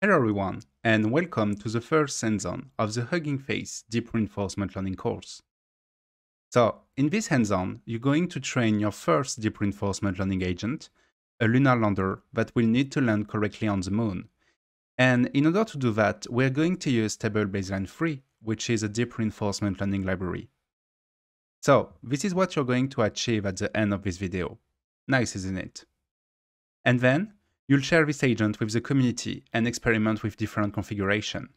Hello everyone, and welcome to the first hands-on of the Hugging Face Deep Reinforcement Learning course. So, in this hands-on, you're going to train your first deep reinforcement learning agent, a lunar lander that will need to land correctly on the moon. And in order to do that, we're going to use Stable Baselines3, which is a deep reinforcement learning library. So, this is what you're going to achieve at the end of this video. Nice, isn't it? And then, you'll share this agent with the community and experiment with different configurations.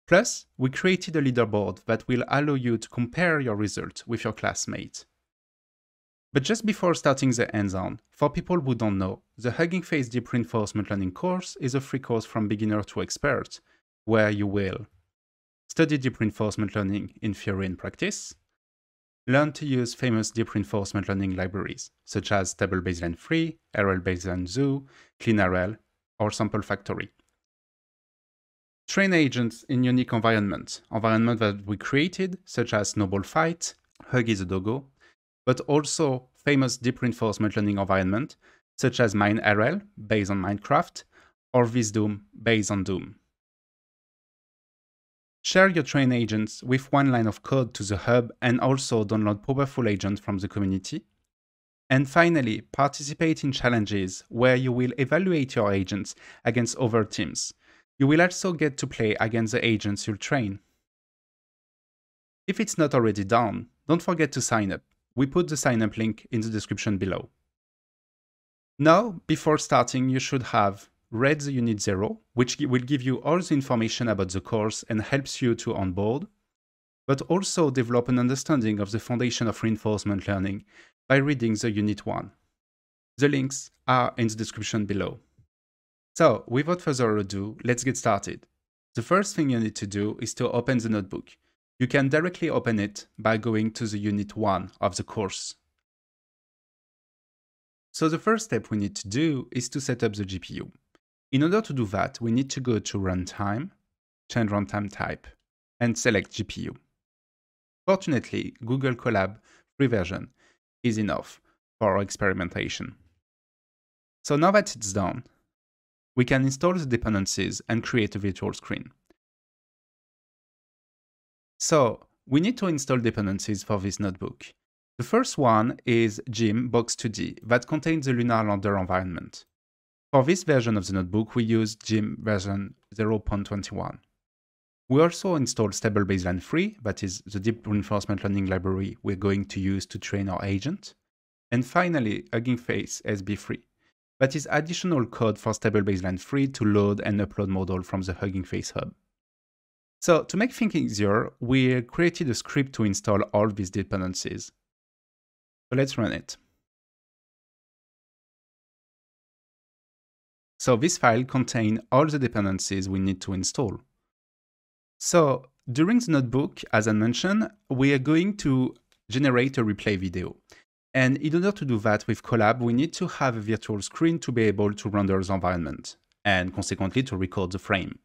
Plus, we created a leaderboard that will allow you to compare your results with your classmates. But just before starting the hands-on, for people who don't know, the Hugging Face Deep Reinforcement Learning course is a free course from beginner to expert, where you will study deep reinforcement learning in theory and practice, learn to use famous deep reinforcement learning libraries, such as Stable Baselines3, Baselines3 Zoo, CleanRL, or Sample Factory. Train agents in unique environments that we created, such as Snowball Fight, Huggy the Doggo, but also famous deep reinforcement learning environment, such as MineRL, based on Minecraft, or VisDoom, based on Doom. Share your train agents with one line of code to the hub and also download powerful agents from the community. And finally, participate in challenges where you will evaluate your agents against other teams. You will also get to play against the agents you'll train. If it's not already done, don't forget to sign up. We put the sign up link in the description below. Now, before starting, you should have read the Unit 0, which will give you all the information about the course and helps you to onboard, but also develop an understanding of the foundation of reinforcement learning by reading the Unit 1. The links are in the description below. So, without further ado, let's get started. The first thing you need to do is to open the notebook. You can directly open it by going to the Unit 1 of the course. So the first step we need to do is to set up the GPU. In order to do that, we need to go to Runtime, change Runtime Type, and select GPU. Fortunately, Google Colab free version is enough for our experimentation. So now that it's done, we can install the dependencies and create a virtual screen. So we need to install dependencies for this notebook. The first one is Gym Box2D that contains the Lunar Lander environment. For this version of the notebook, we use Gym version 0.21. We also installed Stable Baselines3, that is the deep reinforcement learning library we're going to use to train our agent. And finally, Hugging Face SB3. That is additional code for Stable Baselines3 to load and upload model from the Hugging Face hub. So to make things easier, we created a script to install all these dependencies. So let's run it. So this file contains all the dependencies we need to install. So during the notebook, as I mentioned, we are going to generate a replay video. And in order to do that with Colab, we need to have a virtual screen to be able to render the environment and consequently to record the frame.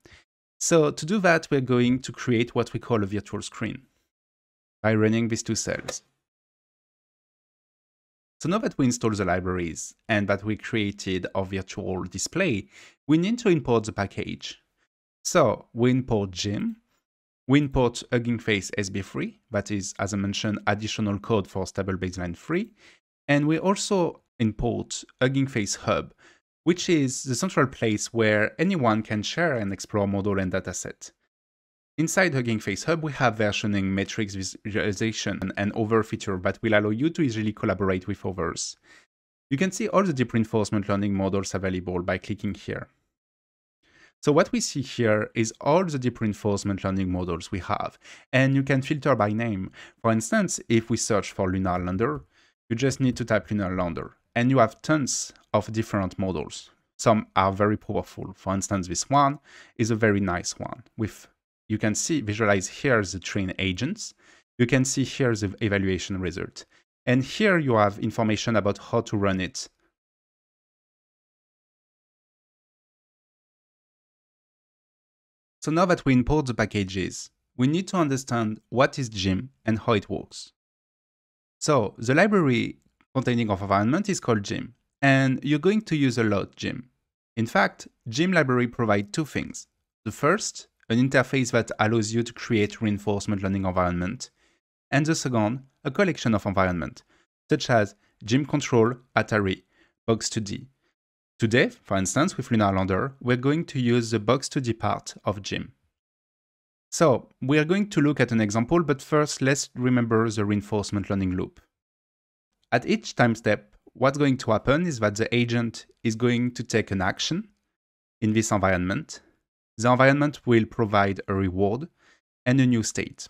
So to do that, we're going to create what we call a virtual screen by running these two cells. So now that we installed the libraries and that we created our virtual display, we need to import the package. So we import Gym, we import Hugging Face SB3, that is, as I mentioned, additional code for Stable Baselines3, and we also import Hugging Face Hub, which is the central place where anyone can share and explore model and dataset. Inside Hugging Face Hub, we have versioning, metrics visualization, and other features that will allow you to easily collaborate with others. You can see all the deep reinforcement learning models available by clicking here. So what we see here is all the deep reinforcement learning models we have, and you can filter by name. For instance, if we search for Lunar Lander, you just need to type Lunar Lander, and you have tons of different models. Some are very powerful. For instance, this one is a very nice one with you can see, visualize here the train agents. You can see here the evaluation result. And here you have information about how to run it. So now that we import the packages, we need to understand what is Gym and how it works. So the library containing of environment is called Gym, and you're going to use a lot Gym. In fact, Gym library provides two things. The first, an interface that allows you to create reinforcement learning environment, and the second, a collection of environments, such as Gym Control, Atari, Box2D. Today, for instance, with Lunar Lander, we're going to use the Box2D part of Gym. So, we are going to look at an example, but first let's remember the reinforcement learning loop. At each time step, what's going to happen is that the agent is going to take an action in this environment. The environment will provide a reward and a new state.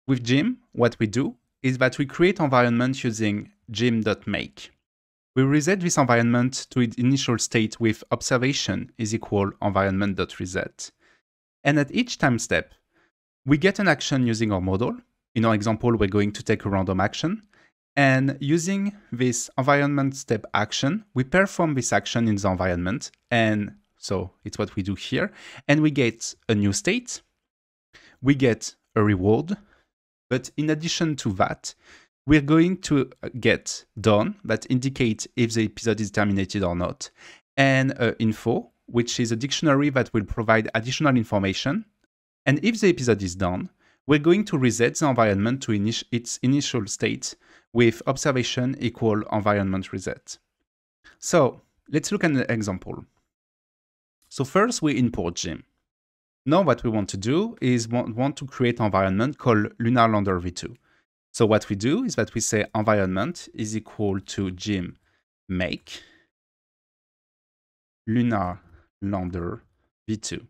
With Gym, what we do is that we create environment using gym.make. We reset this environment to its initial state with observation is equal environment.reset. And at each time step, we get an action using our model. In our example, we're going to take a random action. And using this environment step action, we perform this action in the environment. And so it's what we do here. And we get a new state. We get a reward. But in addition to that, we're going to get done that indicates if the episode is terminated or not, and info, which is a dictionary that will provide additional information. And if the episode is done, we're going to reset the environment to its initial state with observation equal environment reset. So let's look at an example. So first we import Gym. Now what we want to do is want to create an environment called Lunar Lander v2. So what we do is that we say environment is equal to Gym make Lunar Lander v2.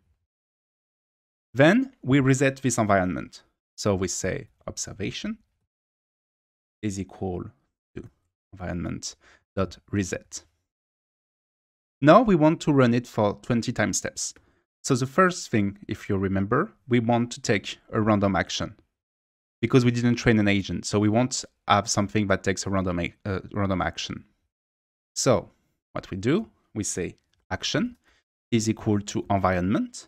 Then we reset this environment. So we say observation is equal to environment.reset. Now we want to run it for 20 time steps. So the first thing, if you remember, we want to take a random action because we didn't train an agent. So we won't have something that takes a random action. So what we do, we say action is equal to environment,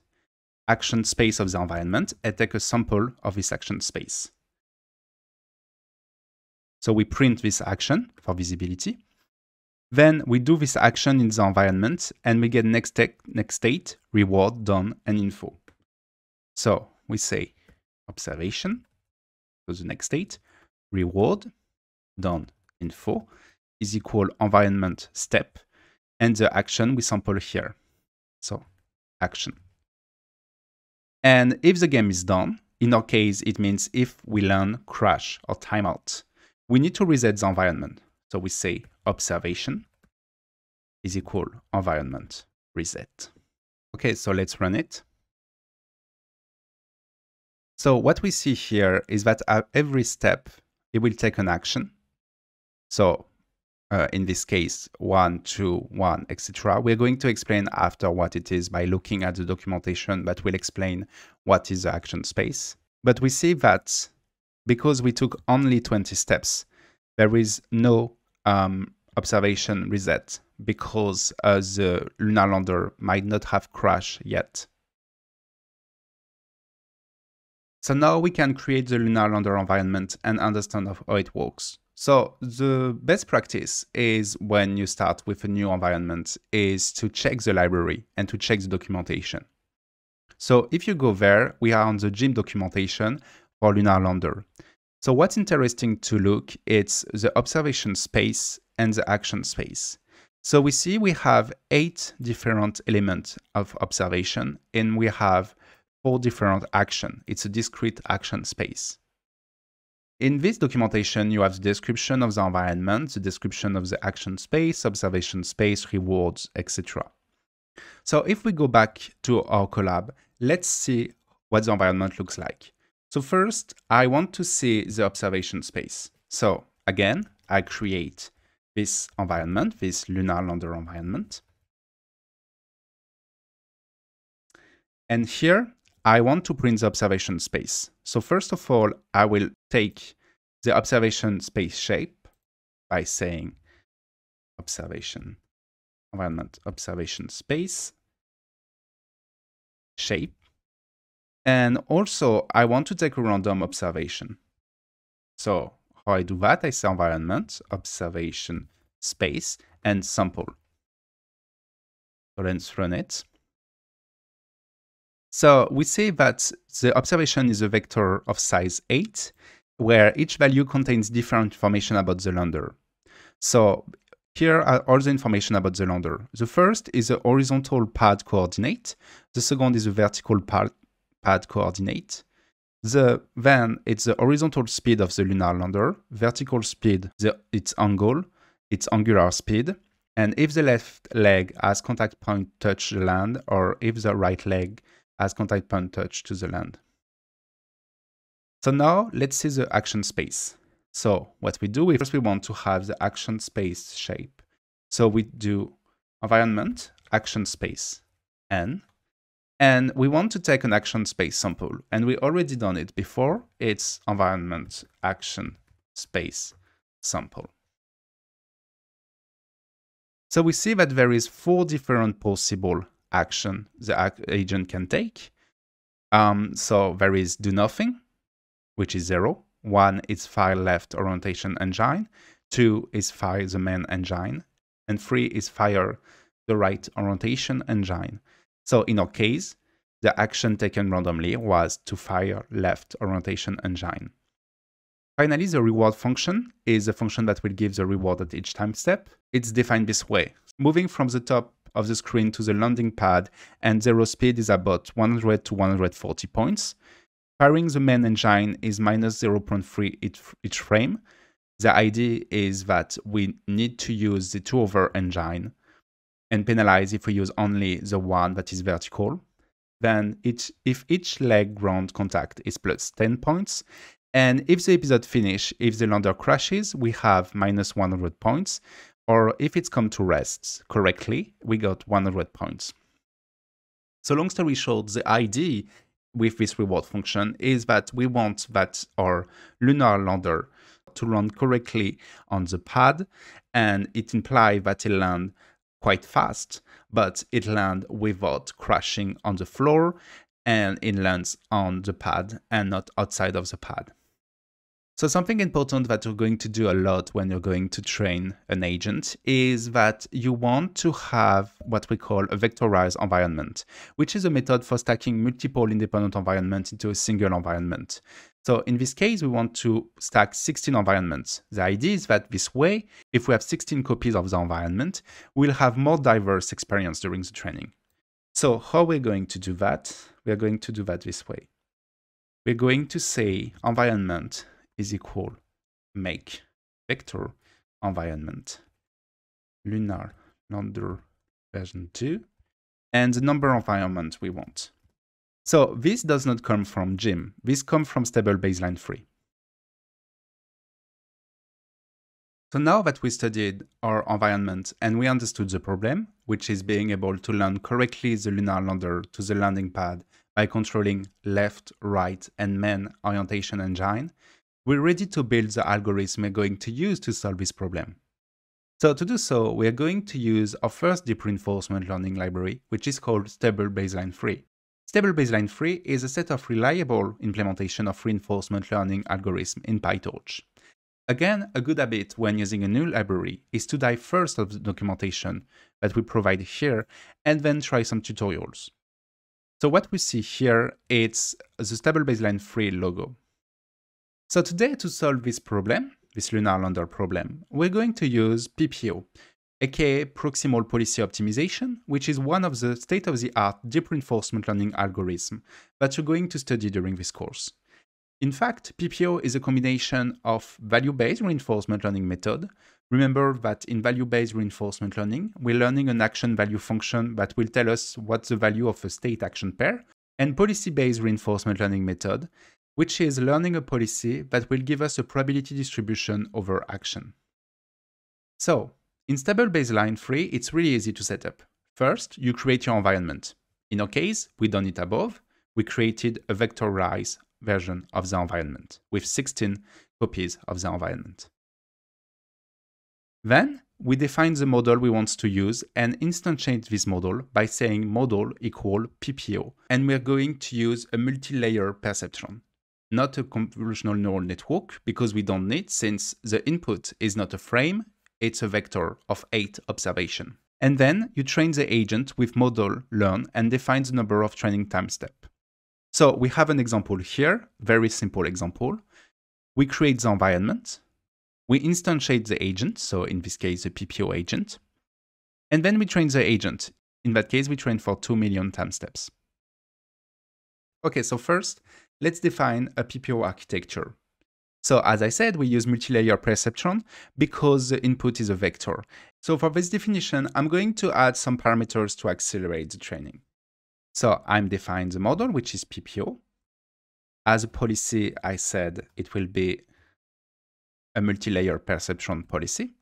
action space of the environment, and take a sample of this action space. So we print this action for visibility. Then we do this action in the environment and we get next state, reward, done, and info. So we say observation, so the next state, reward, done, info is equal environment step, and the action we sample here. So action. And if the game is done, in our case, it means if we learn crash or timeout, we need to reset the environment. So we say observation is equal environment reset. Okay, so let's run it. So what we see here is that at every step, it will take an action. So in this case, 1, 2, 1, etc. We're going to explain after what it is by looking at the documentation that will explain what is the action space. But we see that because we took only 20 steps, there is no observation reset because the Lunar Lander might not have crashed yet. So now we can create the Lunar Lander environment and understand how it works. So the best practice is when you start with a new environment is to check the library and to check the documentation. So if you go there, we are on the Gym documentation for Lunar Lander. So what's interesting to look, it's the observation space and the action space. So we see we have 8 different elements of observation and we have 4 different actions. It's a discrete action space. In this documentation, you have the description of the environment, the description of the action space, observation space, rewards, etc. So if we go back to our collab, let's see what the environment looks like. So first, I want to see the observation space. So again, I create this environment, this Lunar Lander environment. And here, I want to print the observation space. So first of all, I will take the observation space shape by saying observation environment observation space shape. And also, I want to take a random observation. So how I do that, I say environment observation space, and Sample. So let's run it. So we say that the observation is a vector of size 8, where each value contains different information about the lander. So here are all the information about the lander. The first is a horizontal pad coordinate. The second is a vertical pad coordinate. Then it's the horizontal speed of the lunar lander, vertical speed, its angle, its angular speed, and if the left leg has contact point touch the land, or if the right leg has contact point touch to the land. So now let's see the action space. So what we do, first we want to have the action space shape. So we do environment, action space, N, and we want to take an action space sample. And we already done it before. It's environment, action space, sample. So we see that there is 4 different possible action the agent can take. So there is do nothing, which is 0. 1 is fire left orientation engine. 2 is fire the main engine. And 3 is fire the right orientation engine. So in our case, the action taken randomly was to fire left orientation engine. Finally, the reward function is a function that will give the reward at each time step. It's defined this way. Moving from the top of the screen to the landing pad and 0 speed is about 100 to 140 points. Firing the main engine is minus 0.3 each frame. The idea is that we need to use the 2-over engine and penalize if we use only the one that is vertical. Then if each leg ground contact is plus 10 points, and if the episode finish, if the lander crashes, we have minus 100 points, or if it's come to rest correctly, we got 100 points. So long story short, the idea with this reward function is that we want that our lunar lander to land correctly on the pad, and it implies that it land quite fast, but it lands without crashing on the floor, and it lands on the pad and not outside of the pad. So something important that you're going to do a lot when you're going to train an agent is that you want to have what we call a vectorized environment, which is a method for stacking multiple independent environments into a single environment. So in this case, we want to stack 16 environments. The idea is that this way, if we have 16 copies of the environment, we'll have more diverse experience during the training. So how we're going to do that? We're going to do that this way. We're going to say environment is equal make vector environment Lunar Lander version 2 and the number of environment we want. So this does not come from Jim, this comes from Stable Baselines3. So now that we studied our environment and we understood the problem, which is being able to land correctly the lunar lander to the landing pad by controlling left, right, and main orientation engine, we're ready to build the algorithm we're going to use to solve this problem. So to do so, we're going to use our first deep reinforcement learning library, which is called Stable Baselines3. Stable Baselines3 is a set of reliable implementation of reinforcement learning algorithm in PyTorch. Again, a good habit when using a new library is to dive first of the documentation that we provide here and then try some tutorials. So what we see here is the Stable Baselines3 logo. So today, to solve this problem, this lunar lander problem, we're going to use PPO, aka Proximal Policy Optimization, which is one of the state-of-the-art deep reinforcement learning algorithms that you're going to study during this course. In fact, PPO is a combination of value-based reinforcement learning method. Remember that in value-based reinforcement learning, we're learning an action value function that will tell us what's the value of a state action pair, and policy-based reinforcement learning method, which is learning a policy that will give us a probability distribution over action. So, in Stable Baselines3, it's really easy to set up. First, you create your environment. In our case, we done it above. We created a vectorized version of the environment with 16 copies of the environment. Then, we define the model we want to use and instantiate this model by saying model equal PPO. And we're going to use a multi-layer perceptron, not a convolutional neural network, because we don't need, since the input is not a frame, it's a vector of 8 observations. And then you train the agent with model learn and define the number of training time steps. So we have an example here, very simple example. We create the environment, we instantiate the agent, so in this case, the PPO agent, and then we train the agent. In that case, we train for 2 million time steps. Okay, so first, let's define a PPO architecture. So as I said, we use multi-layer perceptron because the input is a vector. So for this definition, I'm going to add some parameters to accelerate the training. So I'm defining the model, which is PPO. As a policy, I said it will be a multi-layer perceptron policy.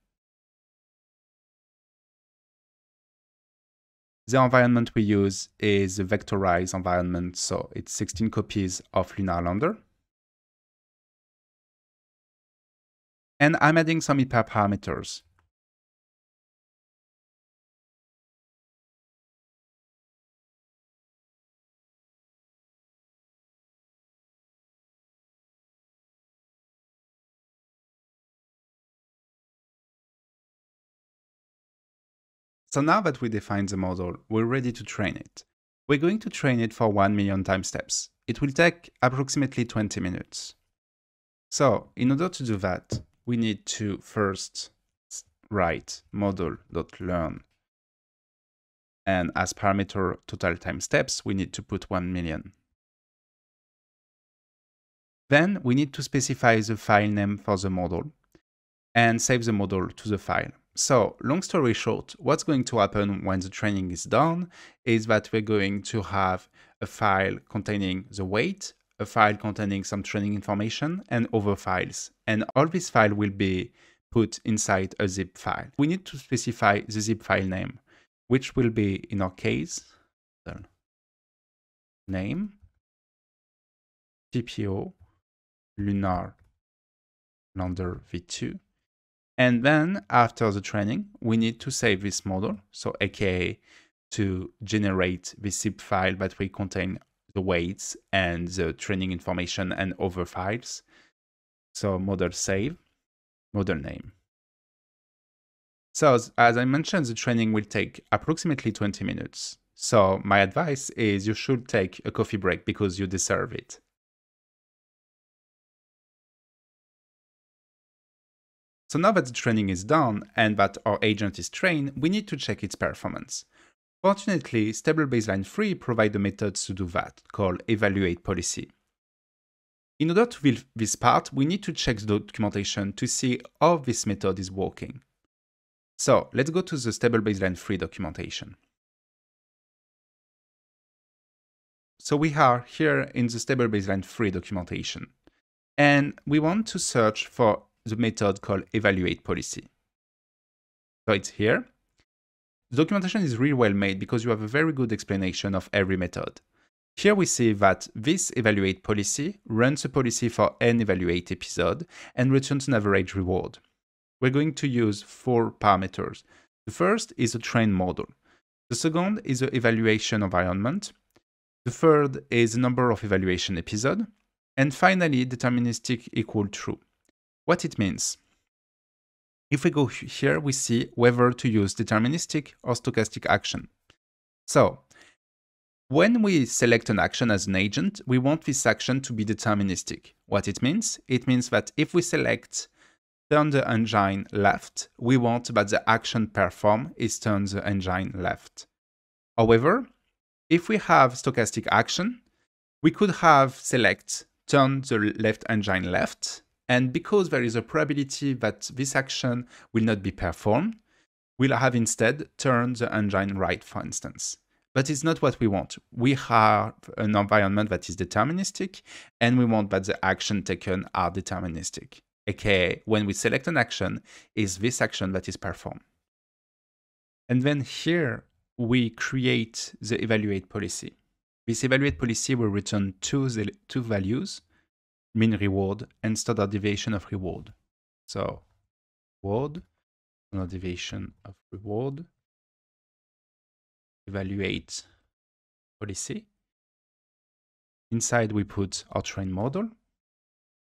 The environment we use is a vectorized environment, so it's 16 copies of Lunar Lander. And I'm adding some hyperparameters. So now that we defined the model, we're ready to train it. We're going to train it for 1 million time steps. It will take approximately 20 minutes. So in order to do that, we need to first write model.learn. And as parameter total time steps, we need to put 1 million. Then we need to specify the file name for the model and save the model to the file. So long story short, what's going to happen when the training is done is that we're going to have a file containing the weight, a file containing some training information, and other files. And all these files will be put inside a zip file. We need to specify the zip file name, which will be, in our case, name, PPO, Lunar Lander v2. And then after the training, we need to save this model, so aka to generate this zip file that will contain the weights and the training information and other files. So model save, model name. So as I mentioned, the training will take approximately 20 minutes. So my advice is you should take a coffee break because you deserve it. So now that the training is done and that our agent is trained, we need to check its performance. Fortunately, Stable Baselines3 provides a method to do that, called evaluate policy. In order to build this part, we need to check the documentation to see how this method is working. So let's go to the Stable Baselines3 documentation. So we are here in the Stable Baselines3 documentation, and we want to search for the method called evaluate policy. So it's here. The documentation is really well made because you have a very good explanation of every method. Here we see that this evaluate policy runs a policy for n evaluate episode and returns an average reward. We're going to use 4 parameters. The first is a trained model. The second is the evaluation environment. The third is the number of evaluation episodes. And finally, deterministic equal true. What it means. If we go here, we see whether to use deterministic or stochastic action. So, when we select an action as an agent, we want this action to be deterministic. What it means? It means that if we select turn the engine left, we want that the action performed is turn the engine left. However, if we have stochastic action, we could have select turn the left engine left, and because there is a probability that this action will not be performed, we'll have instead turn the engine right, for instance. But it's not what we want. We have an environment that is deterministic, and we want that the action taken are deterministic. AKA, when we select an action, is this action that is performed. And then here, we create the evaluate policy. This evaluate policy will return two values, mean reward and standard deviation of reward. So, reward, standard deviation of reward, evaluate policy. Inside we put our trained model,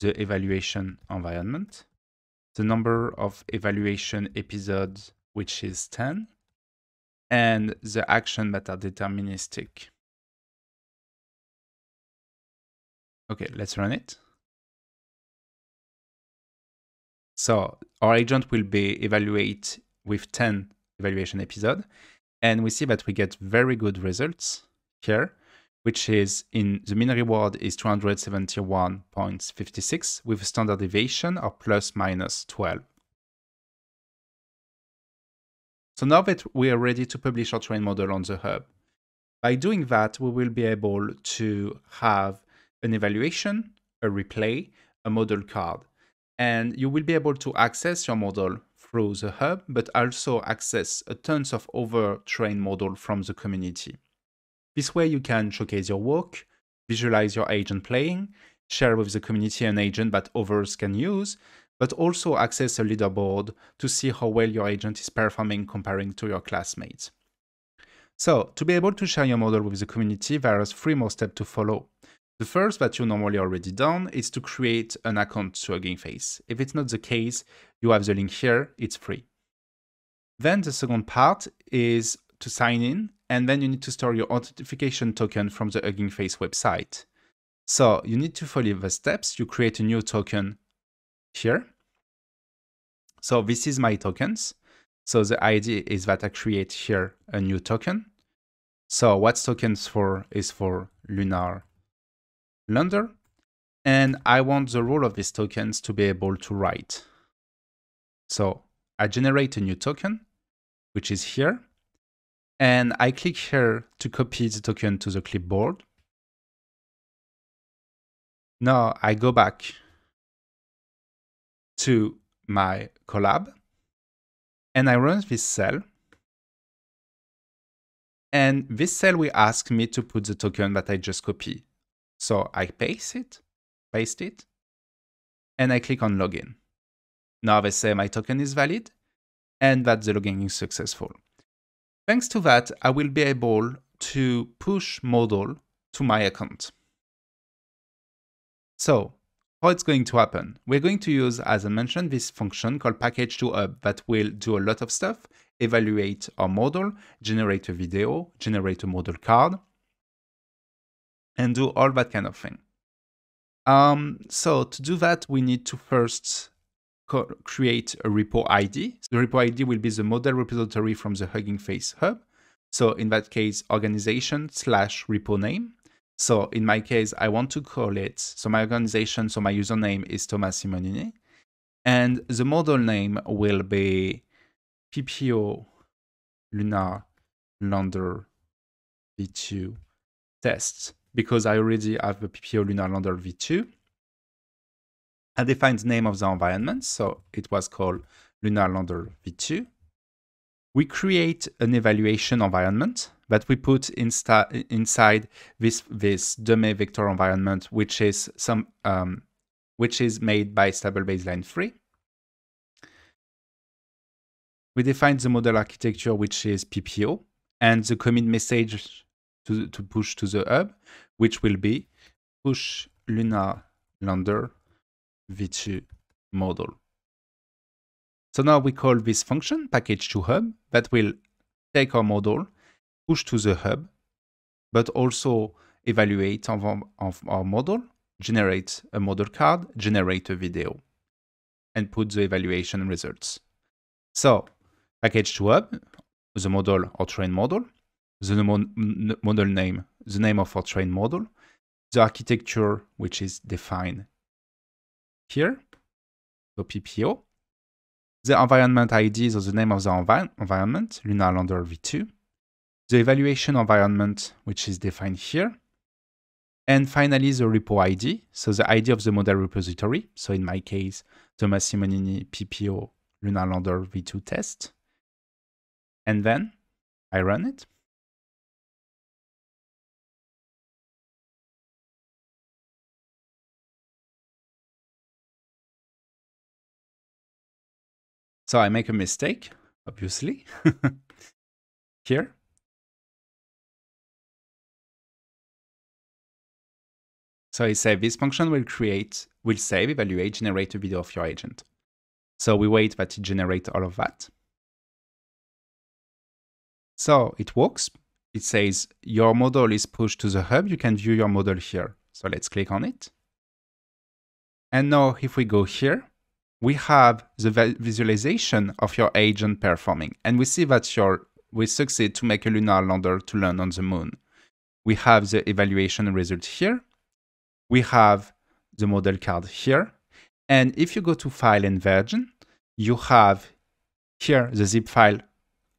the evaluation environment, the number of evaluation episodes, which is 10, and the action that are deterministic. Okay, let's run it. So our agent will be evaluate with 10 evaluation episodes, and we see that we get very good results here, which is in the mean reward is 271.56 with a standard deviation of plus minus 12. So now that we are ready to publish our trained model on the hub, by doing that, we will be able to have an evaluation, a replay, a model card, and you will be able to access your model through the hub, but also access a tons of other trained model from the community. This way you can showcase your work, visualize your agent playing, share with the community an agent that others can use, but also access a leaderboard to see how well your agent is performing comparing to your classmates. So, to be able to share your model with the community, there are 3 more steps to follow. The first that you normally already done is to create an account to Hugging Face. If it's not the case, you have the link here, it's free. Then the second part is to sign in, and then you need to store your authentication token from the Hugging Face website. So you need to follow the steps. You create a new token here. So this is my tokens. So the idea is that I create here a new token. So what's tokens for is for Lunar Lander. And I want the role of these tokens to be able to write. So I generate a new token, which is here. And I click here to copy the token to the clipboard. Now I go back to my collab and I run this cell. And this cell will ask me to put the token that I just copied. So I paste it, and I click on login. Now they say my token is valid and that the login is successful. Thanks to that, I will be able to push model to my account. So how it's going to happen? We're going to use, as I mentioned, this function called package2hub that will do a lot of stuff, evaluate our model, generate a video, generate a model card, and do all that kind of thing. So to do that, we need to first create a repo ID. The repo ID will be the model repository from the Hugging Face hub. So in that case, organization/repo name. So in my case, I want to call it, so my organization, so my username is Thomas Simonini. And the model name will be PPO Lunar Lander V2 test, because I already have the PPO Lunar Lander V2. I defined the name of the environment, so it was called Lunar Lander V2. We create an evaluation environment that we put inside this dummy vector environment, which is made by Stable Baselines3. We define the model architecture, which is PPO, and the commit message to push to the hub, which will be push Lunar Lander V2 model. So now we call this function package2hub that will take our model, push to the hub, but also evaluate of our model, generate a model card, generate a video, and put the evaluation results. So package2hub, the model or trained model, the model name, the name of our trained model, the architecture which is defined here, so PPO, the environment ID, so the name of the environment, Lunar Lander V2, the evaluation environment, which is defined here, and finally the repo ID, so the ID of the model repository, so in my case, Thomas Simonini PPO Lunar Lander V2 test, and then I run it. So I make a mistake, obviously, here. So I say this function will save, evaluate, generate a video of your agent. So we wait that it generates all of that. So it works. It says your model is pushed to the hub. You can view your model here. So let's click on it. And now if we go here, we have the visualization of your agent performing. And we see that we succeed to make a lunar lander to land on the moon. We have the evaluation result here. We have the model card here. And if you go to File and Version, you have here the zip file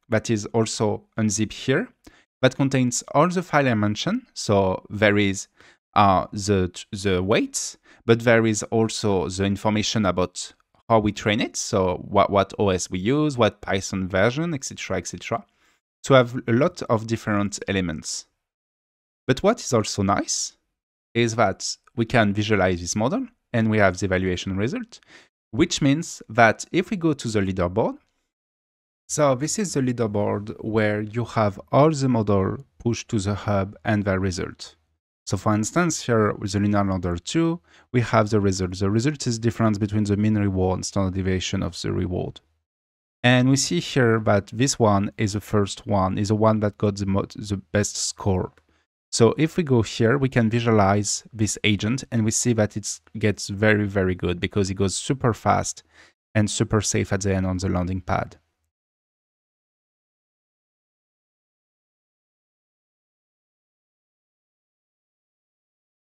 that is also unzipped here that contains all the file I mentioned. So there is the weights, but there is also the information about how we train it. So what OS we use, what Python version, etc., etc. To have a lot of different elements. But what is also nice is that we can visualize this model and we have the evaluation result, which means that if we go to the leaderboard, so this is the leaderboard where you have all the model pushed to the hub and their result. So for instance, here with the Lunar Lander 2, we have the result. The result is the difference between the mean reward and standard deviation of the reward. And we see here that this one is the first one, is the one that got the best score. So if we go here, we can visualize this agent and we see that it gets very, very good because it goes super fast and super safe at the end on the landing pad.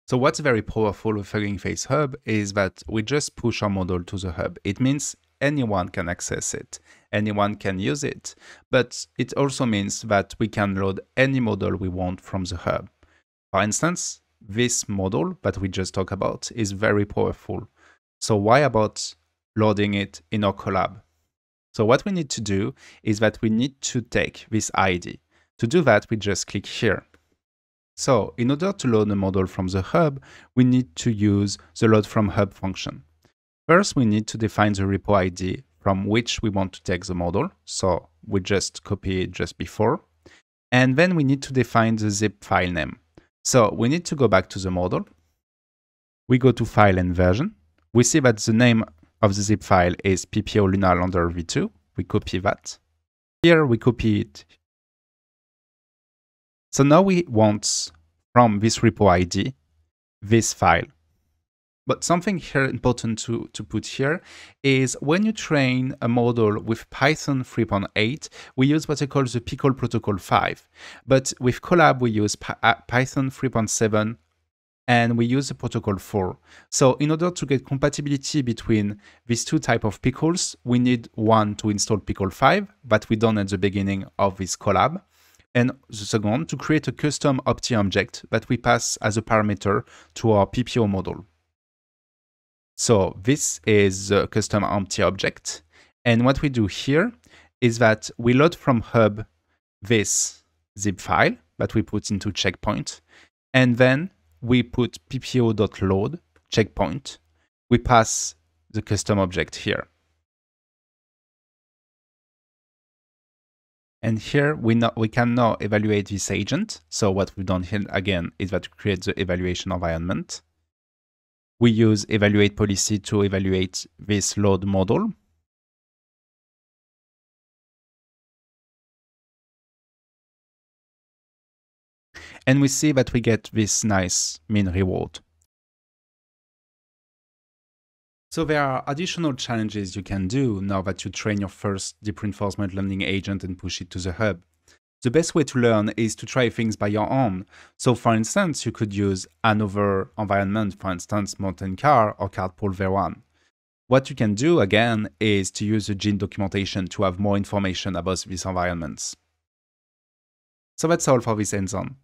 So what's very powerful with Hugging Face Hub is that we just push our model to the hub. It means anyone can access it, anyone can use it, but it also means that we can load any model we want from the hub. For instance, this model that we just talked about is very powerful. So why about loading it in our collab? So what we need to do is that we need to take this ID. To do that, we just click here. So in order to load a model from the hub, we need to use the load from hub function. First, we need to define the repo ID from which we want to take the model. So we just copy it just before. And then we need to define the zip file name. So we need to go back to the model. We go to File and Version. We see that the name of the zip file is PPO Lunar Lander v2. We copy that. Here we copy it. So now we want from this repo ID, this file. But something here important to put here is when you train a model with Python 3.8, we use what I call the Pickle Protocol 5. But with Colab, we use Python 3.7 and we use the protocol 4. So in order to get compatibility between these two types of pickles, we need one to install Pickle 5 that we done at the beginning of this Colab. And the second, to create a custom opti object that we pass as a parameter to our PPO model. So this is the custom empty object. And what we do here is that we load from hub this zip file that we put into checkpoint. And then we put ppo.load checkpoint. We pass the custom object here. And here we can now evaluate this agent. So what we've done here again is that we create the evaluation environment. We use evaluate policy to evaluate this load model. And we see that we get this nice mean reward. So there are additional challenges you can do now that you train your first deep reinforcement learning agent and push it to the hub. The best way to learn is to try things by your own. So for instance, you could use another environment, for instance, Mountain Car or Cardpool V1. What you can do again is to use the gene documentation to have more information about these environments. So that's all for this hands-on.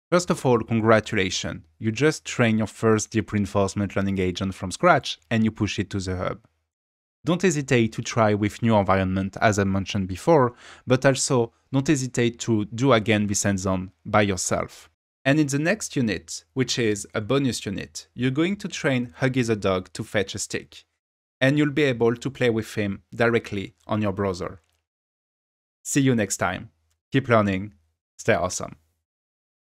First of all, congratulations, you just trained your first deep reinforcement learning agent from scratch and you push it to the hub. Don't hesitate to try with new environment as I mentioned before, but also don't hesitate to do again this hands-on by yourself. And in the next unit, which is a bonus unit, you're going to train Huggy the dog to fetch a stick, and you'll be able to play with him directly on your browser. See you next time. Keep learning. Stay awesome.